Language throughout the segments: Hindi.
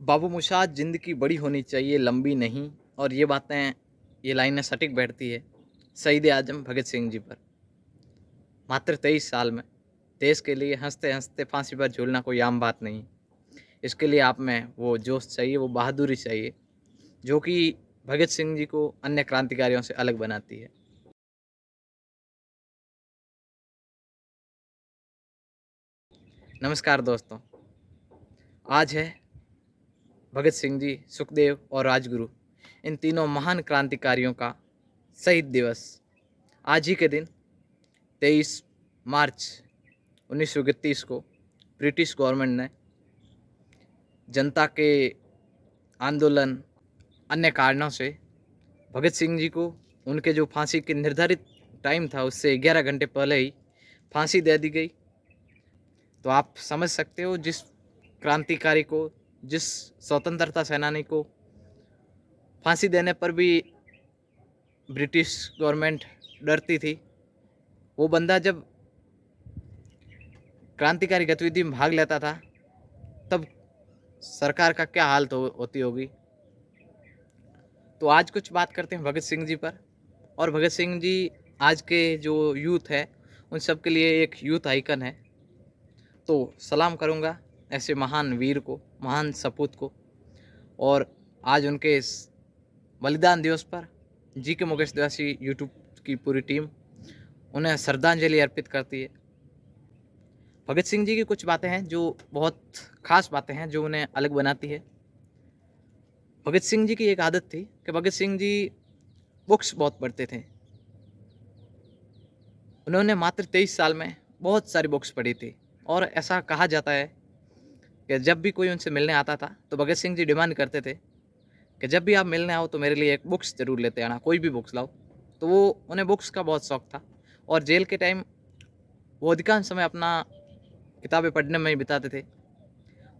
बाबू मोशाद ज़िंदगी बड़ी होनी चाहिए, लंबी नहीं। और ये लाइनें सटीक बैठती है शहीद आज़म भगत सिंह जी पर। मात्र 23 साल में देश के लिए हँसते-हँसते फांसी पर झूलना कोई आम बात नहीं। इसके लिए आप में वो जोश चाहिए, वो बहादुरी चाहिए, जो कि भगत सिंह जी को अन्य क्रांतिकारियों से अलग बनाती है। नमस्कार दोस्तों, आज है भगत सिंह जी, सुखदेव और राजगुरु, इन तीनों महान क्रांतिकारियों का शहीद दिवस। आज ही के दिन 23 मार्च 1931 को ब्रिटिश गवर्नमेंट ने जनता के आंदोलन, अन्य कारणों से भगत सिंह जी को उनके जो फांसी के निर्धारित टाइम था उससे 11 घंटे पहले ही फांसी दे दी गई। तो आप समझ सकते हो, जिस क्रांतिकारी को, जिस स्वतंत्रता सेनानी को फांसी देने पर भी ब्रिटिश गवर्नमेंट डरती थी, वो बंदा जब क्रांतिकारी गतिविधि में भाग लेता था तब सरकार का क्या हालत होती होगी। तो आज कुछ बात करते हैं भगत सिंह जी पर। और भगत सिंह जी आज के जो यूथ है उन सब के लिए एक यूथ आइकन है। तो सलाम करूँगा ऐसे महान वीर को, महान सपूत को। और आज उनके इस बलिदान दिवस पर जी के मुकेश दासी यूट्यूब की पूरी टीम उन्हें श्रद्धांजलि अर्पित करती है। भगत सिंह जी की कुछ बातें हैं जो बहुत खास बातें हैं, जो उन्हें अलग बनाती है। भगत सिंह जी की एक आदत थी कि भगत सिंह जी बुक्स बहुत पढ़ते थे। उन्होंने मात्र 23 साल में बहुत सारी बुक्स पढ़ी थी। और ऐसा कहा जाता है कि जब भी कोई उनसे मिलने आता था तो भगत सिंह जी डिमांड करते थे कि जब भी आप मिलने आओ तो मेरे लिए एक बुक्स ज़रूर लेते आना, कोई भी बुक्स लाओ। तो वो उन्हें बुक्स का बहुत शौक़ था। और जेल के टाइम वो अधिकांश समय अपना किताबें पढ़ने में ही बिताते थे।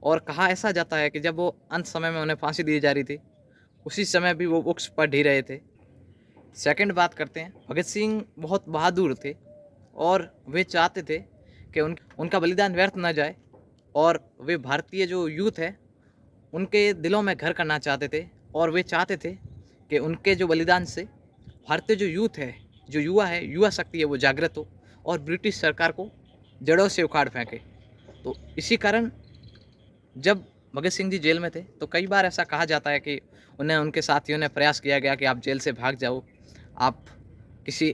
और कहा ऐसा जाता है कि जब वो अंत समय में उन्हें फांसी दी जा रही थी, उसी समय भी वो बुक्स पढ़ ही रहे थे। सेकंड बात करते हैं, भगत सिंह बहुत बहादुर थे और वे चाहते थे कि उनका बलिदान व्यर्थ न जाए। और वे भारतीय जो यूथ है उनके दिलों में घर करना चाहते थे। और वे चाहते थे कि उनके जो बलिदान से भारतीय जो यूथ है, जो युवा है, युवा शक्ति है, वो जागृत हो और ब्रिटिश सरकार को जड़ों से उखाड़ फेंके। तो इसी कारण जब भगत सिंह जी जेल में थे तो कई बार ऐसा कहा जाता है कि उन्हें उनके साथियों ने प्रयास किया गया कि आप जेल से भाग जाओ, आप किसी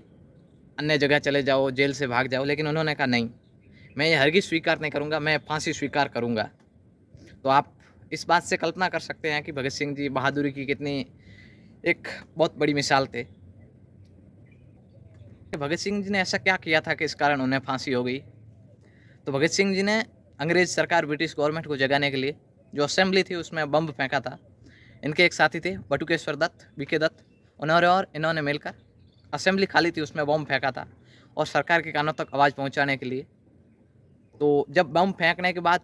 अन्य जगह चले जाओ, जेल से भाग जाओ। लेकिन उन्होंने कहा नहीं, मैं ये हरगिज़ स्वीकार नहीं करूँगा, मैं फांसी स्वीकार करूँगा। तो आप इस बात से कल्पना कर सकते हैं कि भगत सिंह जी बहादुरी की कितनी एक बहुत बड़ी मिसाल थे। भगत सिंह जी ने ऐसा क्या किया था कि इस कारण उन्हें फांसी हो गई। तो भगत सिंह जी ने अंग्रेज़ सरकार, ब्रिटिश गवर्नमेंट को जगाने के लिए जो असेंबली थी उसमें बम फेंका था। इनके एक साथी थे बटुकेश्वर दत्त, बीके दत्त, उन्होंने और इन्होंने मिलकर असेंबली खाली थी उसमें बम फेंका था और सरकार के कानों तक आवाज़ पहुंचाने के लिए। तो जब बम फेंकने के बाद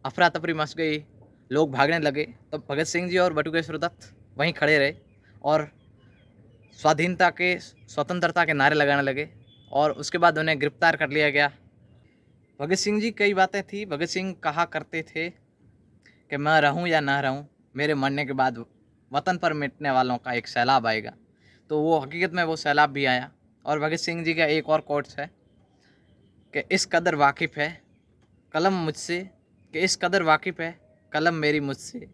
अफरा तफरी मच गई, लोग भागने लगे, तब भगत सिंह जी और बटुकेश्वर दत्त वहीं खड़े रहे और स्वतंत्रता के नारे लगाने लगे। और उसके बाद उन्हें गिरफ्तार कर लिया गया। भगत सिंह जी कई बातें थी। भगत सिंह कहा करते थे कि मैं रहूं या ना रहूं, मेरे मरने के बाद वतन पर मिटने वालों का एक सैलाब आएगा। तो वो हकीकत में वो सैलाब भी आया। और भगत सिंह जी का एक और कोट्स है कि इस कदर वाकिफ़ है कलम मुझसे, कि इस कदर वाकिफ़ है कलम मेरी मुझसे,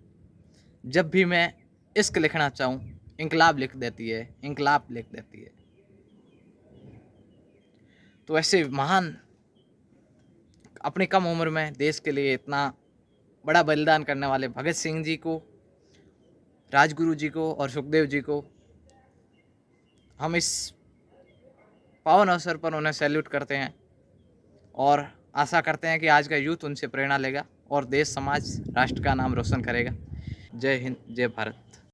जब भी मैं इश्क लिखना चाहूँ इंकलाब लिख देती है, इंकलाब लिख देती है। तो ऐसे महान, अपनी कम उम्र में देश के लिए इतना बड़ा बलिदान करने वाले भगत सिंह जी को, राजगुरु जी को और सुखदेव जी को हम इस पावन अवसर पर उन्हें सैल्यूट करते हैं। और आशा करते हैं कि आज का यूथ उनसे प्रेरणा लेगा और देश, समाज, राष्ट्र का नाम रोशन करेगा। जय हिंद, जय भारत।